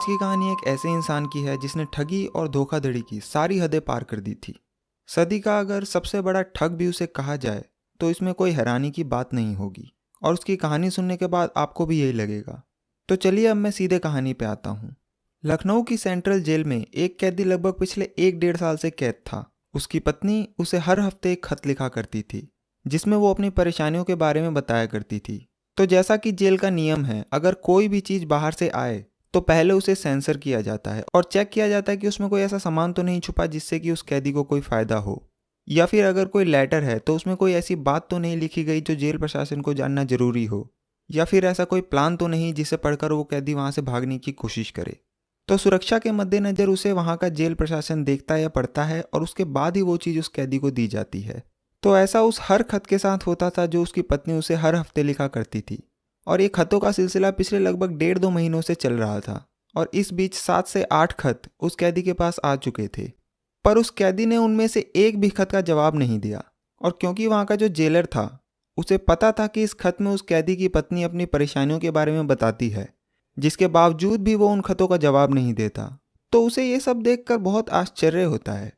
आज की कहानी एक ऐसे इंसान की है जिसने ठगी और धोखाधड़ी की सारी हदें पार कर दी थी। सदी का अगर सबसे बड़ा ठग भी उसे कहा जाए तो इसमें कोई हैरानी की बात नहीं होगी और उसकी कहानी सुनने के बाद आपको भी यही लगेगा। तो चलिए अब मैं सीधे कहानी पे आता हूँ। लखनऊ की सेंट्रल जेल में एक कैदी लगभग पिछले 1-1.5 साल से कैद था। उसकी पत्नी उसे हर हफ्ते एक खत लिखा करती थी जिसमें वो अपनी परेशानियों के बारे में बताया करती थी। तो जैसा कि जेल का नियम है, अगर कोई भी चीज़ बाहर से आए तो पहले उसे सेंसर किया जाता है और चेक किया जाता है कि उसमें कोई ऐसा सामान तो नहीं छुपा जिससे कि उस कैदी को कोई फ़ायदा हो, या फिर अगर कोई लेटर है तो उसमें कोई ऐसी बात तो नहीं लिखी गई जो जेल प्रशासन को जानना जरूरी हो, या फिर ऐसा कोई प्लान तो नहीं जिसे पढ़कर वो कैदी वहाँ से भागने की कोशिश करे। तो सुरक्षा के मद्देनज़र उसे वहाँ का जेल प्रशासन देखता या पढ़ता है और उसके बाद ही वो चीज़ उस कैदी को दी जाती है। तो ऐसा उस हर खत के साथ होता था जो उसकी पत्नी उसे हर हफ्ते लिखा करती थी, और ये खतों का सिलसिला पिछले लगभग 1.5-2 महीनों से चल रहा था और इस बीच 7 से 8 खत उस कैदी के पास आ चुके थे। पर उस कैदी ने उनमें से एक भी खत का जवाब नहीं दिया, और क्योंकि वहाँ का जो जेलर था उसे पता था कि इस खत में उस कैदी की पत्नी अपनी परेशानियों के बारे में बताती है, जिसके बावजूद भी वो उन खतों का जवाब नहीं देता, तो उसे ये सब देखकर बहुत आश्चर्य होता है।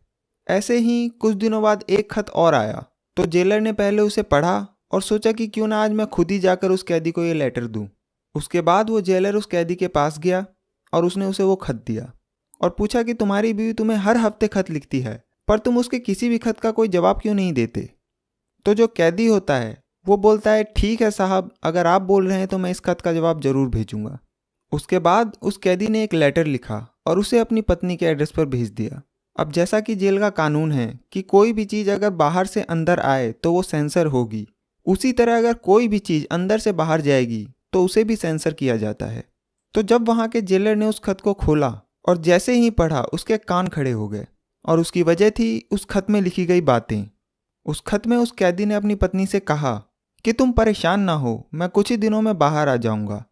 ऐसे ही कुछ दिनों बाद एक खत और आया, तो जेलर ने पहले उसे पढ़ा और सोचा कि क्यों ना आज मैं खुद ही जाकर उस कैदी को ये लेटर दूं। उसके बाद वो जेलर उस कैदी के पास गया और उसने उसे वो खत दिया और पूछा कि तुम्हारी बीवी तुम्हें हर हफ्ते खत लिखती है, पर तुम उसके किसी भी खत का कोई जवाब क्यों नहीं देते। तो जो कैदी होता है वो बोलता है, ठीक है साहब, अगर आप बोल रहे हैं तो मैं इस खत का जवाब जरूर भेजूंगा। उसके बाद उस कैदी ने एक लेटर लिखा और उसे अपनी पत्नी के एड्रेस पर भेज दिया। अब जैसा कि जेल का कानून है कि कोई भी चीज़ अगर बाहर से अंदर आए तो वो सेंसर होगी, उसी तरह अगर कोई भी चीज़ अंदर से बाहर जाएगी तो उसे भी सेंसर किया जाता है। तो जब वहाँ के जेलर ने उस खत को खोला और जैसे ही पढ़ा उसके कान खड़े हो गए, और उसकी वजह थी उस खत में लिखी गई बातें। उस खत में उस कैदी ने अपनी पत्नी से कहा कि तुम परेशान ना हो, मैं कुछ ही दिनों में बाहर आ जाऊंगा।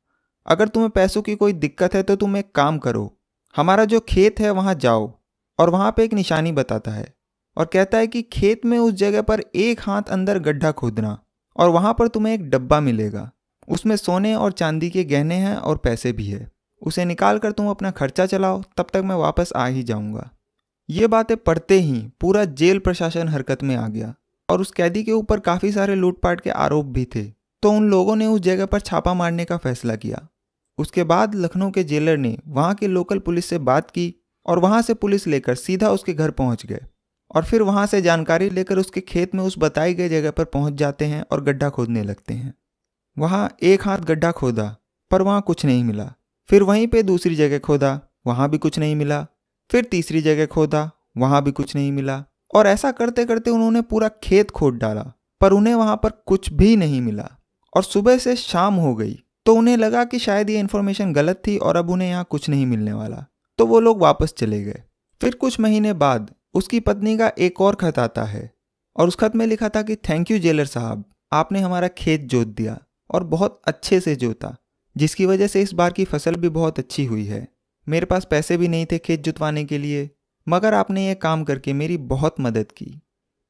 अगर तुम्हें पैसों की कोई दिक्कत है तो तुम एक काम करो, हमारा जो खेत है वहाँ जाओ, और वहाँ पे एक निशानी बताता है और कहता है कि खेत में उस जगह पर 1 हाथ अंदर गड्ढा खोदना और वहाँ पर तुम्हें एक डब्बा मिलेगा। उसमें सोने और चांदी के गहने हैं और पैसे भी है। उसे निकाल कर तुम अपना खर्चा चलाओ, तब तक मैं वापस आ ही जाऊंगा। ये बातें पढ़ते ही पूरा जेल प्रशासन हरकत में आ गया और उस कैदी के ऊपर काफ़ी सारे लूटपाट के आरोप भी थे। तो उन लोगों ने उस जगह पर छापा मारने का फैसला किया। उसके बाद लखनऊ के जेलर ने वहाँ के लोकल पुलिस से बात की और वहाँ से पुलिस लेकर सीधा उसके घर पहुँच गए, और फिर वहाँ से जानकारी लेकर उसके खेत में उस बताई गई जगह पर पहुँच जाते हैं और गड्ढा खोदने लगते हैं। वहाँ 1 हाथ गड्ढा खोदा पर वहाँ कुछ नहीं मिला। फिर वहीं पे दूसरी जगह खोदा, वहाँ भी कुछ नहीं मिला। फिर तीसरी जगह खोदा, वहाँ भी कुछ नहीं मिला। और ऐसा करते करते उन्होंने पूरा खेत खोद डाला, पर उन्हें वहाँ पर कुछ भी नहीं मिला। और सुबह से शाम हो गई तो उन्हें लगा कि शायद ये इन्फॉर्मेशन गलत थी और अब उन्हें यहाँ कुछ नहीं मिलने वाला, तो वो लोग वापस चले गए। फिर कुछ महीने बाद उसकी पत्नी का एक और खत आता है और उस खत में लिखा था कि थैंक यू जेलर साहब, आपने हमारा खेत जोत दिया और बहुत अच्छे से जोता, जिसकी वजह से इस बार की फसल भी बहुत अच्छी हुई है। मेरे पास पैसे भी नहीं थे खेत जुतवाने के लिए, मगर आपने ये काम करके मेरी बहुत मदद की।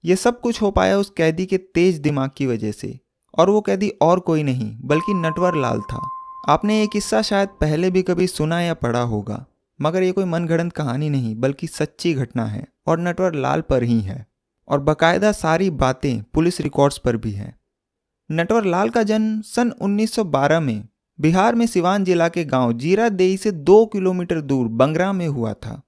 ये सब कुछ हो पाया उस कैदी के तेज दिमाग की वजह से, और वो कैदी और कोई नहीं बल्कि नटवर लाल था। आपने ये किस्सा शायद पहले भी कभी सुना या पढ़ा होगा, मगर ये कोई मनगढ़ंत कहानी नहीं बल्कि सच्ची घटना है और नटवर लाल पर ही है, और बाकायदा सारी बातें पुलिस रिकॉर्ड्स पर भी हैं। नटवर लाल का जन्म सन 1912 में बिहार में सिवान जिला के गांव जीरादेई से 2 किलोमीटर दूर बंगरा में हुआ था।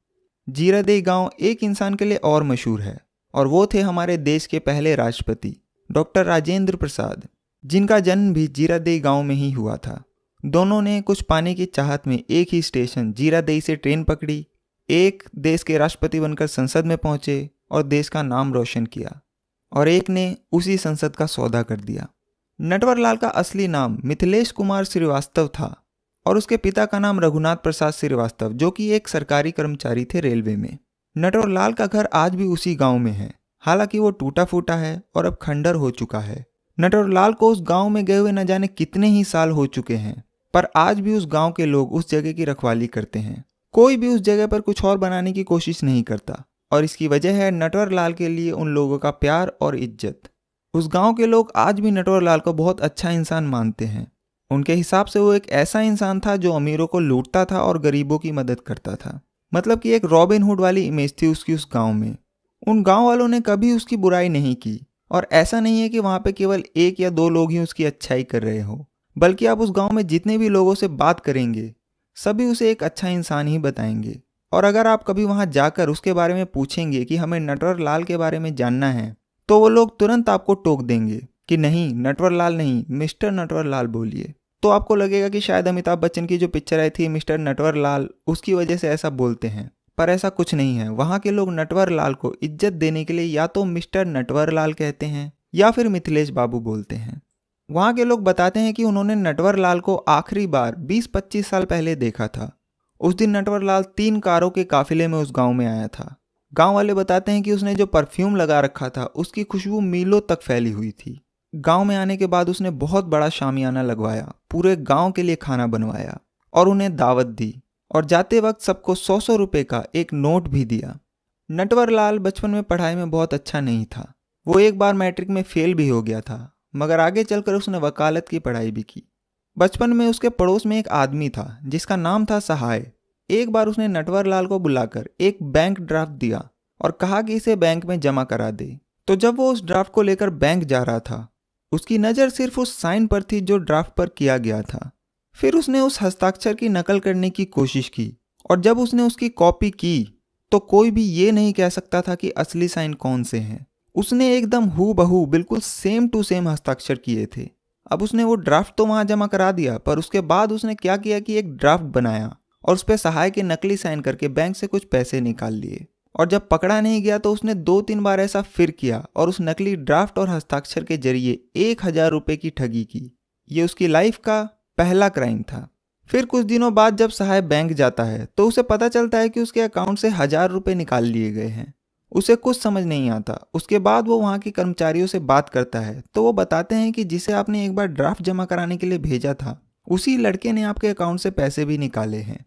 जीरादेई गांव एक इंसान के लिए और मशहूर है, और वो थे हमारे देश के पहले राष्ट्रपति डॉक्टर राजेंद्र प्रसाद, जिनका जन्म भी जीरादेई गांव में ही हुआ था। दोनों ने कुछ पाने की चाहत में एक ही स्टेशन जीरादेई से ट्रेन पकड़ी, एक देश के राष्ट्रपति बनकर संसद में पहुंचे और देश का नाम रोशन किया, और एक ने उसी संसद का सौदा कर दिया। नटवर लाल का असली नाम मिथिलेश कुमार श्रीवास्तव था और उसके पिता का नाम रघुनाथ प्रसाद श्रीवास्तव, जो कि एक सरकारी कर्मचारी थे रेलवे में। नटवर लाल का घर आज भी उसी गांव में है, हालांकि वो टूटा फूटा है और अब खंडर हो चुका है। नटवर लाल को उस गांव में गए हुए न जाने कितने ही साल हो चुके हैं, पर आज भी उस गांव के लोग उस जगह की रखवाली करते हैं। कोई भी उस जगह पर कुछ और बनाने की कोशिश नहीं करता, और इसकी वजह है नटवर लाल के लिए उन लोगों का प्यार और इज्जत। उस गांव के लोग आज भी नटवर लाल को बहुत अच्छा इंसान मानते हैं। उनके हिसाब से वो एक ऐसा इंसान था जो अमीरों को लूटता था और गरीबों की मदद करता था। मतलब कि एक रॉबिन हुड वाली इमेज थी उसकी उस गांव में। उन गांव वालों ने कभी उसकी बुराई नहीं की, और ऐसा नहीं है कि वहां पे केवल एक या दो लोग ही उसकी अच्छाई कर रहे हो, बल्कि आप उस गांव में जितने भी लोगों से बात करेंगे सभी उसे एक अच्छा इंसान ही बताएंगे। और अगर आप कभी वहां जाकर उसके बारे में पूछेंगे कि हमें नटवर लाल के बारे में जानना है, तो वो लोग तुरंत आपको टोक देंगे कि नहीं, नटवर लाल नहीं, मिस्टर नटवर लाल बोलिए। तो आपको लगेगा कि शायद अमिताभ बच्चन की जो पिक्चर आई थी मिस्टर नटवर लाल, उसकी वजह से ऐसा बोलते हैं, पर ऐसा कुछ नहीं है। वहाँ के लोग नटवर लाल को इज्जत देने के लिए या तो मिस्टर नटवर लाल कहते हैं या फिर मिथिलेश बाबू बोलते हैं। वहाँ के लोग बताते हैं कि उन्होंने नटवर लाल को आखिरी बार 20-25 साल पहले देखा था। उस दिन नटवर लाल 3 कारों के काफिले में उस गांव में आया था। गांव वाले बताते हैं कि उसने जो परफ्यूम लगा रखा था उसकी खुशबू मीलों तक फैली हुई थी। गांव में आने के बाद उसने बहुत बड़ा शामियाना लगवाया, पूरे गांव के लिए खाना बनवाया और उन्हें दावत दी, और जाते वक्त सबको 100-100 रुपए का एक नोट भी दिया। नटवर लाल बचपन में पढ़ाई में बहुत अच्छा नहीं था। वो एक बार मैट्रिक में फेल भी हो गया था, मगर आगे चलकर उसने वकालत की पढ़ाई भी की। बचपन में उसके पड़ोस में एक आदमी था जिसका नाम था सहाय। एक बार उसने नटवर लाल को बुलाकर एक बैंक ड्राफ्ट दिया और कहा कि इसे बैंक में जमा करा दे। तो जब वो उस ड्राफ्ट को लेकर बैंक जा रहा था, उसकी नज़र सिर्फ उस साइन पर थी जो ड्राफ्ट पर किया गया था। फिर उसने उस हस्ताक्षर की नकल करने की कोशिश की, और जब उसने उसकी कॉपी की तो कोई भी ये नहीं कह सकता था कि असली साइन कौन से हैं। उसने एकदम हूबहू बिल्कुल सेम टू सेम हस्ताक्षर किए थे। अब उसने वो ड्राफ्ट तो वहां जमा करा दिया, पर उसके बाद उसने क्या किया कि एक ड्राफ्ट बनाया और उस पर सहाय के नकली साइन करके बैंक से कुछ पैसे निकाल लिए। और जब पकड़ा नहीं गया तो उसने 2-3 बार ऐसा फिर किया और उस नकली ड्राफ्ट और हस्ताक्षर के जरिए 1000 रुपए की ठगी की। ये उसकी लाइफ का पहला क्राइम था। फिर कुछ दिनों बाद जब सहाय बैंक जाता है तो उसे पता चलता है कि उसके अकाउंट से 1000 रुपए निकाल लिए गए हैं। उसे कुछ समझ नहीं आता। उसके बाद वो वहाँ के कर्मचारियों से बात करता है तो वो बताते हैं कि जिसे आपने एक बार ड्राफ्ट जमा कराने के लिए भेजा था, उसी लड़के ने आपके अकाउंट से पैसे भी निकाले हैं।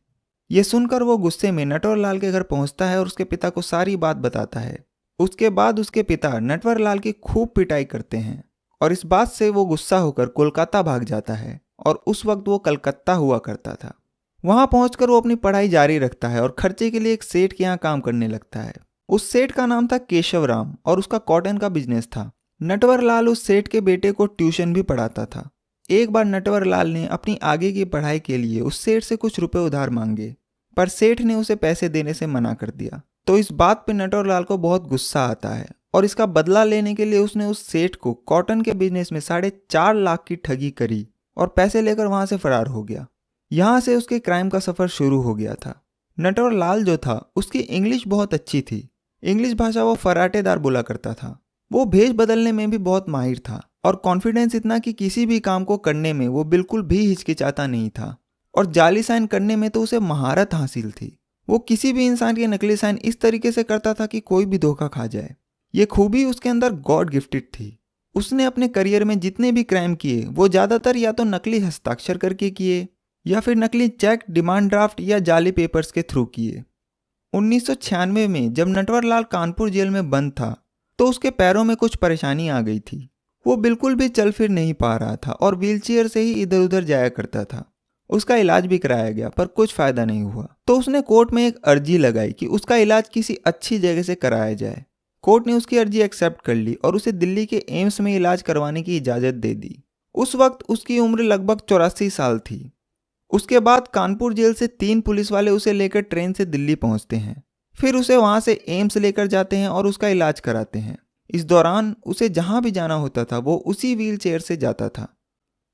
ये सुनकर वो गुस्से में नटवर लाल के घर पहुंचता है और उसके पिता को सारी बात बताता है। उसके बाद उसके पिता नटवर लाल की खूब पिटाई करते हैं और इस बात से वो गुस्सा होकर कोलकाता भाग जाता है, और उस वक्त वो कलकत्ता हुआ करता था। वहां पहुंचकर वो अपनी पढ़ाई जारी रखता है और खर्चे के लिए एक सेठ के यहाँ काम करने लगता है। उस सेठ का नाम था केशव राम और उसका कॉटन का बिजनेस था। नटवर लाल उस सेठ के बेटे को ट्यूशन भी पढ़ाता था। एक बार नटवर लाल ने अपनी आगे की पढ़ाई के लिए उस सेठ से कुछ रुपए उधार मांगे, पर सेठ ने उसे पैसे देने से मना कर दिया। तो इस बात पे नटवर लाल को बहुत गुस्सा आता है और इसका बदला लेने के लिए उसने उस सेठ को कॉटन के बिजनेस में 4.5 लाख की ठगी करी और पैसे लेकर वहां से फरार हो गया। यहाँ से उसके क्राइम का सफर शुरू हो गया था। नटवर लाल जो था उसकी इंग्लिश बहुत अच्छी थी। इंग्लिश भाषा वो फराटेदार बोला करता था। वो भेष बदलने में भी बहुत माहिर था और कॉन्फिडेंस इतना कि किसी भी काम को करने में वो बिल्कुल भी हिचकिचाता नहीं था, और जाली साइन करने में तो उसे महारत हासिल थी। वो किसी भी इंसान के नकली साइन इस तरीके से करता था कि कोई भी धोखा खा जाए। ये खूबी उसके अंदर गॉड गिफ्टेड थी। उसने अपने करियर में जितने भी क्राइम किए वो ज़्यादातर या तो नकली हस्ताक्षर करके किए या फिर नकली चेक, डिमांड ड्राफ्ट या जाली पेपर्स के थ्रू किए। 1996 में जब नटवर लाल कानपुर जेल में बंद था तो उसके पैरों में कुछ परेशानी आ गई थी। वो बिल्कुल भी चल फिर नहीं पा रहा था और व्हीलचेयर से ही इधर उधर जाया करता था। उसका इलाज भी कराया गया पर कुछ फायदा नहीं हुआ। तो उसने कोर्ट में एक अर्जी लगाई कि उसका इलाज किसी अच्छी जगह से कराया जाए। कोर्ट ने उसकी अर्जी एक्सेप्ट कर ली और उसे दिल्ली के एम्स में इलाज करवाने की इजाज़त दे दी। उस वक्त उसकी उम्र लगभग 84 साल थी। उसके बाद कानपुर जेल से 3 पुलिस वाले उसे लेकर ट्रेन से दिल्ली पहुंचते हैं। फिर उसे वहां से एम्स लेकर जाते हैं और उसका इलाज कराते हैं। इस दौरान उसे जहां भी जाना होता था वो उसी व्हील चेयर से जाता था।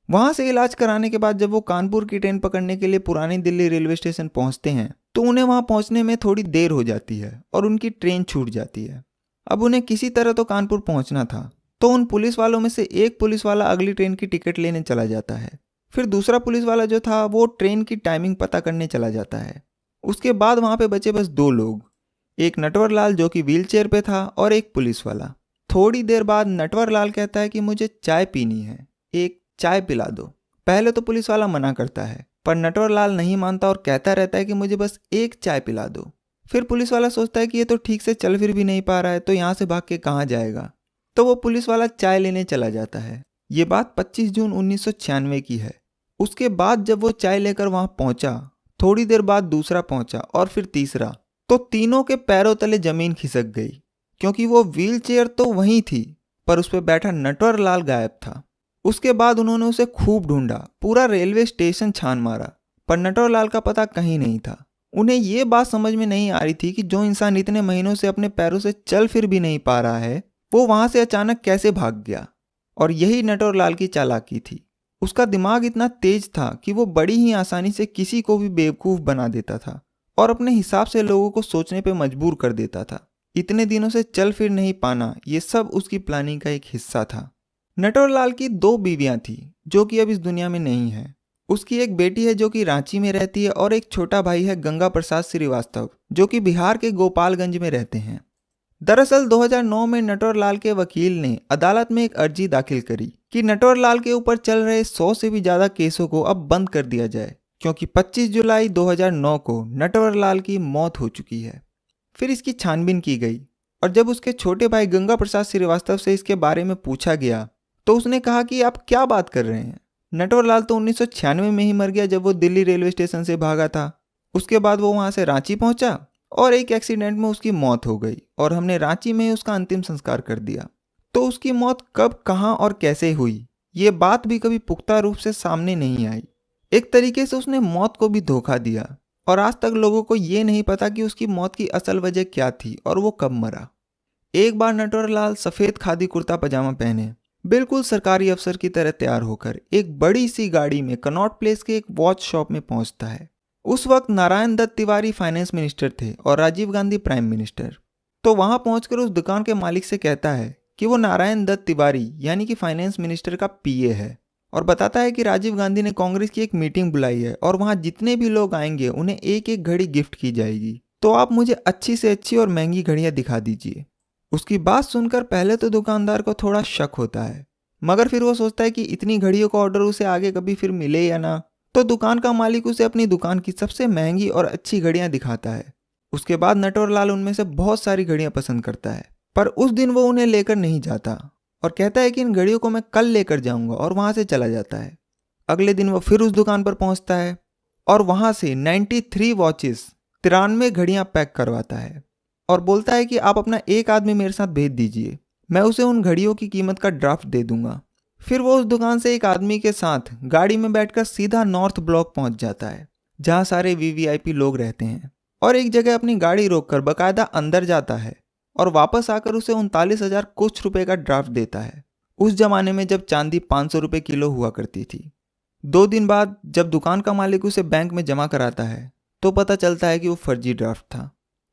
वहां से इलाज कराने के बाद जब वो कानपुर की ट्रेन पकड़ने के लिए पुरानी दिल्ली रेलवे स्टेशन पहुंचते हैं तो उन्हें वहां पहुंचने में थोड़ी देर हो जाती है और उनकी ट्रेन छूट जाती है। अब उन्हें किसी तरह तो कानपुर पहुंचना था, तो उन पुलिस वालों में से एक पुलिस वाला अगली ट्रेन की टिकट लेने चला जाता है। फिर दूसरा पुलिस वाला जो था वो ट्रेन की टाइमिंग पता करने चला जाता है। उसके बाद वहां पे बचे बस 2 लोग, एक नटवर लाल जो कि व्हील चेयर पे था और एक पुलिस वाला। थोड़ी देर बाद नटवर लाल कहता है कि मुझे चाय पीनी है, एक चाय पिला दो। पहले तो पुलिस वाला मना करता है पर नटवर लाल नहीं मानता और कहता रहता है कि मुझे बस एक चाय पिला दो। फिर पुलिस वाला सोचता है कि ये तो ठीक से चल फिर भी नहीं पा रहा है तो यहाँ से भाग के कहाँ जाएगा, तो वो पुलिस वाला चाय लेने चला जाता है। ये बात 25 जून 1996 की है। उसके बाद जब वो चाय लेकर वहां पहुंचा, थोड़ी देर बाद दूसरा पहुंचा और फिर तीसरा, तो तीनों के पैरों तले जमीन खिसक गई, क्योंकि वो व्हील चेयर तो वहीं थी पर उस पर बैठा नटवरलाल गायब था। उसके बाद उन्होंने उसे खूब ढूंढा, पूरा रेलवे स्टेशन छान मारा, पर नटवरलाल का पता कहीं नहीं था। उन्हें ये बात समझ में नहीं आ रही थी कि जो इंसान इतने महीनों से अपने पैरों से चल फिर भी नहीं पा रहा है, वो वहां से अचानक कैसे भाग गया। और यही नटवरलाल की चालाकी थी। उसका दिमाग इतना तेज था कि वो बड़ी ही आसानी से किसी को भी बेवकूफ बना देता था और अपने हिसाब से लोगों को सोचने पे मजबूर कर देता था। इतने दिनों से चल फिर नहीं पाना, ये सब उसकी प्लानिंग का एक हिस्सा था। नटवरलाल की 2 बीवियां थी जो कि अब इस दुनिया में नहीं है। उसकी एक बेटी है जो कि रांची में रहती है और एक छोटा भाई है गंगा प्रसाद श्रीवास्तव, जो कि बिहार के गोपालगंज में रहते हैं। दरअसल 2009 में नटवरलाल के वकील ने अदालत में एक अर्जी दाखिल करी कि नटवरलाल के ऊपर चल रहे 100 से भी ज्यादा केसों को अब बंद कर दिया जाए, क्योंकि 25 जुलाई 2009 को नटवरलाल की मौत हो चुकी है। फिर इसकी छानबीन की गई और जब उसके छोटे भाई गंगा प्रसाद श्रीवास्तव से इसके बारे में पूछा गया तो उसने कहा कि आप क्या बात कर रहे हैं, नटवरलाल तो 1996 में ही मर गया जब वो दिल्ली रेलवे स्टेशन से भागा था। उसके बाद वो वहां से रांची पहुंचा और एक एक्सीडेंट में उसकी मौत हो गई और हमने रांची में ही उसका अंतिम संस्कार कर दिया। तो उसकी मौत कब, कहां और कैसे हुई, ये बात भी कभी पुख्ता रूप से सामने नहीं आई। एक तरीके से उसने मौत को भी धोखा दिया और आज तक लोगों को ये नहीं पता कि उसकी मौत की असल वजह क्या थी और वो कब मरा। एक बार नटवरलाल सफेद खादी कुर्ता पजामा पहने, बिल्कुल सरकारी अफसर की तरह तैयार होकर एक बड़ी सी गाड़ी में कनॉट प्लेस के एक वॉच शॉप में पहुंचता है। उस वक्त नारायण दत्त तिवारी फाइनेंस मिनिस्टर थे और राजीव गांधी प्राइम मिनिस्टर। तो वहां पहुंचकर उस दुकान के मालिक से कहता है कि वो नारायण दत्त तिवारी यानी कि फाइनेंस मिनिस्टर का पीए है और बताता है कि राजीव गांधी ने कांग्रेस की एक मीटिंग बुलाई है और वहां जितने भी लोग आएंगे उन्हें एक एक घड़ी गिफ्ट की जाएगी, तो आप मुझे अच्छी से अच्छी और महंगी घड़ियां दिखा दीजिए। उसकी बात सुनकर पहले तो दुकानदार को थोड़ा शक होता है, मगर फिर वो सोचता है कि इतनी घड़ियों का ऑर्डर उसे आगे कभी फिर मिले या ना, तो दुकान का मालिक उसे अपनी दुकान की सबसे महंगी और अच्छी घड़ियां दिखाता है। उसके बाद नटवरलाल उनमें से बहुत सारी घड़ियां पसंद करता है, पर उस दिन वो उन्हें लेकर नहीं जाता और कहता है कि इन घड़ियों को मैं कल लेकर जाऊंगा और वहां से चला जाता है। अगले दिन वो फिर उस दुकान पर पहुंचता है और वहां से 93 वॉचेस 93 घड़ियां पैक करवाता है और बोलता है कि आप अपना एक आदमी मेरे साथ भेज दीजिए, मैं उसे उन घड़ियों की कीमत का ड्राफ्ट दे दूंगा। फिर वो उस दुकान से एक आदमी के साथ गाड़ी में बैठकर सीधा नॉर्थ ब्लॉक पहुंच जाता है जहां सारे वीवीआईपी लोग रहते हैं और एक जगह अपनी गाड़ी रोककर बकायदा अंदर जाता है और वापस आकर उसे 39,000 कुछ रुपए का ड्राफ्ट देता है, उस जमाने में जब चांदी 500 रुपए किलो हुआ करती थी। 2 दिन बाद जब दुकान का मालिक उसे बैंक में जमा कराता है तो पता चलता है कि वो फर्जी ड्राफ्ट था।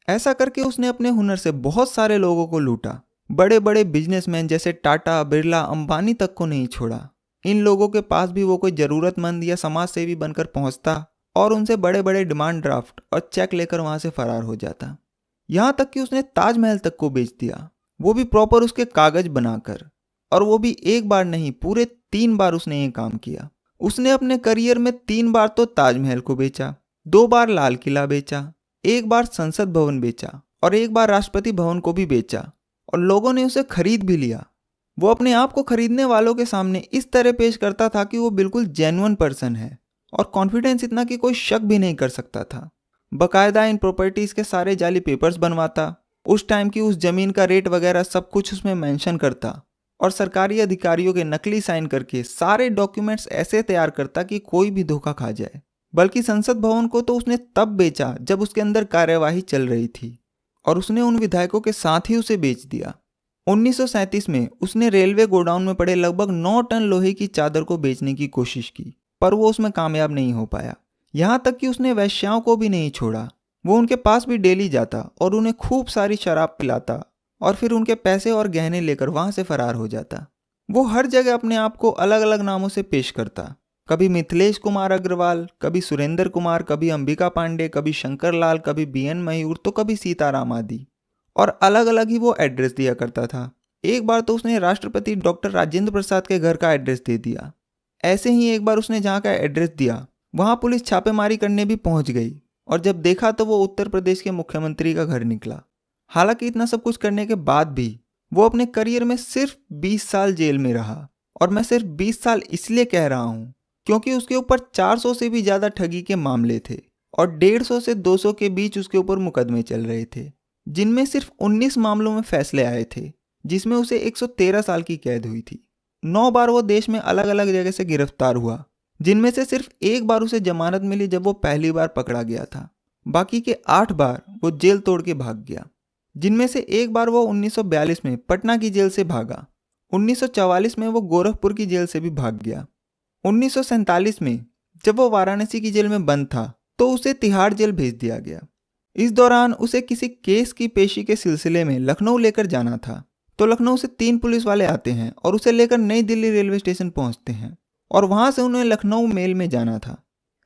ऐसा करके उसने अपने हुनर से बहुत सारे लोगों को लूटा, बड़े बड़े बिजनेसमैन जैसे टाटा, बिरला, अंबानी तक को नहीं छोड़ा। इन लोगों के पास भी वो कोई जरूरतमंद या समाज सेवी बनकर पहुंचता और उनसे बड़े बड़े डिमांड ड्राफ्ट और चेक लेकर वहां से फरार हो जाता। यहां तक कि उसने ताजमहल तक को बेच दिया, वो भी प्रॉपर उसके कागज बनाकर, और वो भी एक बार नहीं, पूरे 3 बार उसने ये काम किया। उसने अपने करियर में 3 बार तो ताजमहल को बेचा, 2 बार लाल किला बेचा, 1 बार संसद भवन बेचा और 1 बार राष्ट्रपति भवन को भी बेचा और लोगों ने उसे खरीद भी लिया। वो अपने आप को खरीदने वालों के सामने इस तरह पेश करता था कि वो बिल्कुल जेन्युइन पर्सन है और कॉन्फिडेंस इतना कि कोई शक भी नहीं कर सकता था। बकायदा इन प्रॉपर्टीज के सारे जाली पेपर्स बनवाता, उस टाइम की उस जमीन का रेट वगैरह सब कुछ उसमें मेंशन करता और सरकारी अधिकारियों के नकली साइन करके सारे डॉक्यूमेंट्स ऐसे तैयार करता कि कोई भी धोखा खा जाए। बल्कि संसद भवन को तो उसने तब बेचा जब उसके अंदर कार्यवाही चल रही थी और उसने उन विधायकों के साथ ही उसे बेच दिया। 1937 में उसने रेलवे गोडाउन में पड़े लगभग 9 टन लोहे की चादर को बेचने की कोशिश की, पर वो उसमें कामयाब नहीं हो पाया। यहां तक कि उसने वैश्याओं को भी नहीं छोड़ा, वो उनके पास भी डेली जाता और उन्हें खूब सारी शराब पिलाता और फिर उनके पैसे और गहने लेकर वहां से फरार हो जाता। वो हर जगह अपने आप को अलग अलग नामों से पेश करता, कभी मिथिलेश कुमार अग्रवाल, कभी सुरेंद्र कुमार, कभी अंबिका पांडे, कभी शंकर लाल, कभी बीएन मयूर, तो कभी सीताराम आदि, और अलग अलग ही वो एड्रेस दिया करता था। एक बार तो उसने राष्ट्रपति डॉक्टर राजेंद्र प्रसाद के घर का एड्रेस दे दिया। ऐसे ही एक बार उसने जहाँ का एड्रेस दिया वहां पुलिस छापेमारी करने भी पहुंच गई और जब देखा तो वो उत्तर प्रदेश के मुख्यमंत्री का घर निकला। हालांकि इतना सब कुछ करने के बाद भी वो अपने करियर में सिर्फ 20 साल जेल में रहा, और मैं सिर्फ 20 साल इसलिए कह रहा हूं क्योंकि उसके ऊपर 400 से भी ज़्यादा ठगी के मामले थे और 150 से 200 के बीच उसके ऊपर मुकदमे चल रहे थे, जिनमें सिर्फ 19 मामलों में फैसले आए थे, जिसमें उसे 113 साल की कैद हुई थी। 9 बार वो देश में अलग अलग जगह से गिरफ्तार हुआ, जिनमें से सिर्फ 1 बार उसे जमानत मिली जब वो पहली बार पकड़ा गया था। बाकी के 8 बार वो जेल तोड़ के भाग गया, जिनमें से 1 बार वो 1942 में पटना की जेल से भागा। 1944 में वो गोरखपुर की जेल से भी भाग गया। 1947 में जब वो वाराणसी की जेल में बंद था तो उसे तिहाड़ जेल भेज दिया गया। इस दौरान उसे किसी केस की पेशी के सिलसिले में लखनऊ लेकर जाना था, तो लखनऊ से 3 पुलिस वाले आते हैं और उसे लेकर नई दिल्ली रेलवे स्टेशन पहुंचते हैं और वहां से उन्हें लखनऊ मेल में जाना था।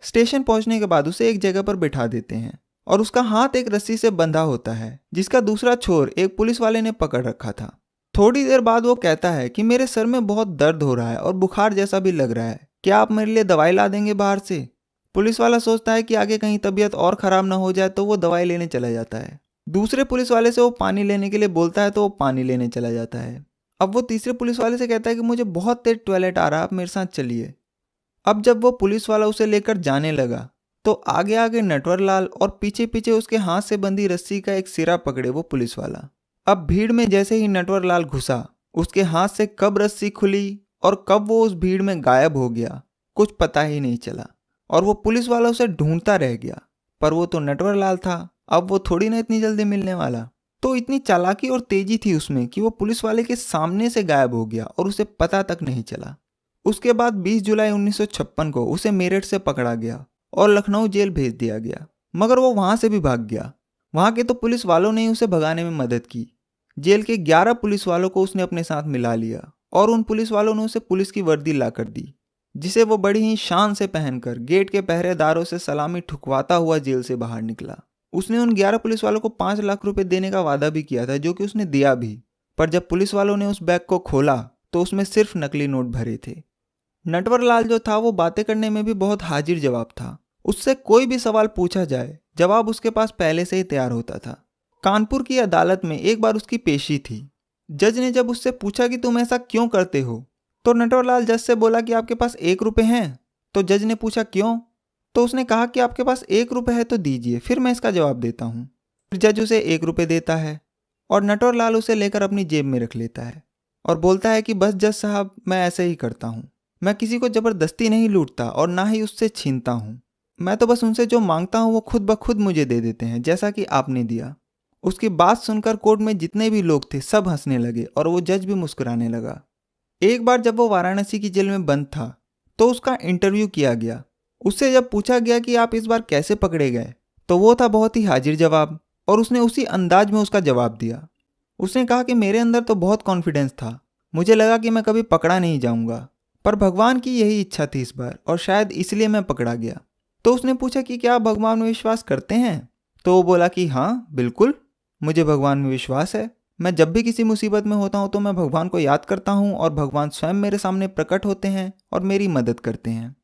स्टेशन पहुंचने के बाद उसे एक जगह पर बिठा देते हैं और उसका हाथ एक रस्सी से बंधा होता है, जिसका दूसरा छोर एक पुलिस वाले ने पकड़ रखा था। थोड़ी देर बाद वो कहता है कि मेरे सर में बहुत दर्द हो रहा है और बुखार जैसा भी लग रहा है, क्या आप मेरे लिए दवाई ला देंगे बाहर से? पुलिस वाला सोचता है कि आगे कहीं तबीयत और खराब ना हो जाए, तो वो दवाई लेने चला जाता है। दूसरे पुलिस वाले से वो पानी लेने के लिए बोलता है, तो वो पानी लेने चला जाता है। अब वो तीसरे पुलिस वाले से कहता है कि मुझे बहुत तेज टॉयलेट आ रहा है, आप मेरे साथ चलिए। अब जब वो पुलिस वाला उसे लेकर जाने लगा तो आगे आगे नटवरलाल और पीछे पीछे उसके हाथ से बंधी रस्सी का एक सिरा पकड़े वो पुलिस वाला। अब भीड़ में जैसे ही नटवरलाल घुसा, उसके हाथ से कब रस्सी खुली और कब वो उस भीड़ में गायब हो गया, कुछ पता ही नहीं चला और वो पुलिस वाला उसे ढूंढता रह गया। पर वो तो नटवरलाल था, अब वो थोड़ी ना इतनी जल्दी मिलने वाला। तो इतनी चालाकी और तेजी थी उसमें कि वो पुलिस वाले के सामने से गायब हो गया और उसे पता तक नहीं चला। उसके बाद 20 जुलाई 1956 को उसे मेरठ से पकड़ा गया और लखनऊ जेल भेज दिया गया, मगर वो वहां से भी भाग गया। वहां के तो पुलिस वालों ने ही उसे भगाने में मदद की। जेल के 11 पुलिस वालों को उसने अपने साथ मिला लिया और उन पुलिस वालों ने उसे पुलिस की वर्दी ला कर दी, जिसे वो बड़ी ही शान से पहनकर गेट के पहरेदारों से सलामी ठुकवाता हुआ जेल से बाहर निकला। उसने उन 11 पुलिस वालों को 5 लाख रुपए देने का वादा भी किया था, जो कि उसने दिया भी। पर जब पुलिस वालों ने उस बैग को खोला तो उसमें सिर्फ नकली नोट भरे थे। नटवरलाल जो था वो बातें करने में भी बहुत हाजिर जवाब था। उससे कोई भी सवाल पूछा जाए, जवाब उसके पास पहले से ही तैयार होता था। कानपुर की अदालत में एक बार उसकी पेशी थी। जज ने जब उससे पूछा कि तुम ऐसा क्यों करते हो, तो नटवरलाल जज से बोला कि आपके पास 1 रुपये हैं। तो जज ने पूछा क्यों, तो उसने कहा कि आपके पास 1 रुपये है तो दीजिए, फिर मैं इसका जवाब देता हूँ। फिर जज उसे 1 रुपये देता है और नटवरलाल उसे लेकर अपनी जेब में रख लेता है और बोलता है कि बस जज साहब, मैं ऐसे ही करता हूँ। मैं किसी को जबरदस्ती नहीं लूटता और ना ही उससे छीनता हूँ। मैं तो बस उनसे जो मांगता हूँ वो खुद ब खुद मुझे दे देते हैं, जैसा कि आपने दिया। उसकी बात सुनकर कोर्ट में जितने भी लोग थे सब हंसने लगे और वो जज भी मुस्कुराने लगा। एक बार जब वो वाराणसी की जेल में बंद था तो उसका इंटरव्यू किया गया। उससे जब पूछा गया कि आप इस बार कैसे पकड़े गए, तो वो था बहुत ही हाजिर जवाब और उसने उसी अंदाज में उसका जवाब दिया। उसने कहा कि मेरे अंदर तो बहुत कॉन्फिडेंस था, मुझे लगा कि मैं कभी पकड़ा नहीं जाऊंगा, पर भगवान की यही इच्छा थी इस बार और शायद इसलिए मैं पकड़ा गया। तो उसने पूछा कि क्या आप भगवान में विश्वास करते हैं? तो वो बोला कि हाँ बिल्कुल, मुझे भगवान में विश्वास है। मैं जब भी किसी मुसीबत में होता हूँ तो मैं भगवान को याद करता हूँ और भगवान स्वयं मेरे सामने प्रकट होते हैं और मेरी मदद करते हैं।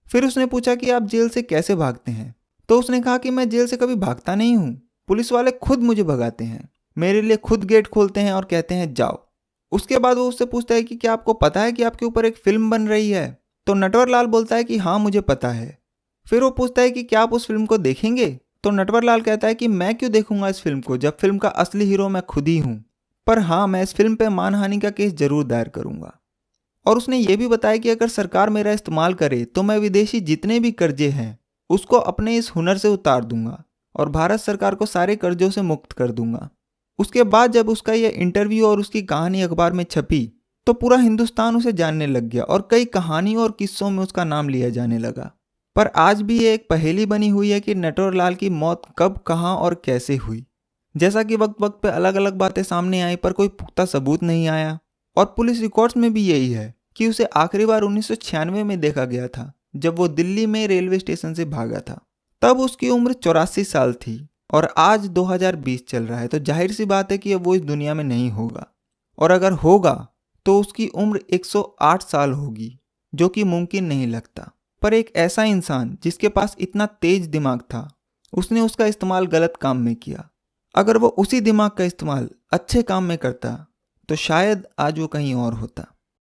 फिर उसने पूछा कि आप जेल से कैसे भागते हैं? तो उसने कहा कि मैं जेल से कभी भागता नहीं हूँ, पुलिस वाले खुद मुझे भगाते हैं, मेरे लिए खुद गेट खोलते हैं और कहते हैं जाओ। उसके बाद वो उससे पूछता है कि क्या आपको पता है कि आपके ऊपर एक फिल्म बन रही है? तो नटवरलाल बोलता है कि हाँ मुझे पता है। फिर वो पूछता है कि क्या आप उस फिल्म को देखेंगे? तो नटवरलाल कहता है कि मैं क्यों देखूंगा इस फिल्म को, जब फिल्म का असली हीरो मैं खुद ही हूँ। पर हाँ, मैं इस फिल्म पे मानहानि का केस जरूर दायर करूंगा। और उसने ये भी बताया कि अगर सरकार मेरा इस्तेमाल करे तो मैं विदेशी जितने भी कर्जे हैं उसको अपने इस हुनर से उतार दूंगा और भारत सरकार को सारे कर्जों से मुक्त कर दूंगा। उसके बाद जब उसका यह इंटरव्यू और उसकी कहानी अखबार में छपी तो पूरा हिंदुस्तान उसे जानने लग गया और कई कहानियों और किस्सों में उसका नाम लिया जाने लगा। पर आज भी ये एक पहेली बनी हुई है कि नटवरलाल की मौत कब, कहाँ और कैसे हुई। जैसा कि वक्त वक्त पे अलग अलग बातें सामने आई पर कोई पुख्ता सबूत नहीं आया और पुलिस रिकॉर्ड्स में भी यही है कि उसे आखिरी बार 1996 में देखा गया था, जब वो दिल्ली में रेलवे स्टेशन से भागा था। तब उसकी उम्र 84 साल थी और आज 2020 चल रहा है, तो जाहिर सी बात है कि अब वो इस दुनिया में नहीं होगा। और अगर होगा तो उसकी उम्र 108 साल होगी, जो कि मुमकिन नहीं लगता। पर एक ऐसा इंसान जिसके पास इतना तेज दिमाग था, उसने उसका इस्तेमाल गलत काम में किया। अगर वो उसी दिमाग का इस्तेमाल अच्छे काम में करता तो शायद आज वो कहीं और होता।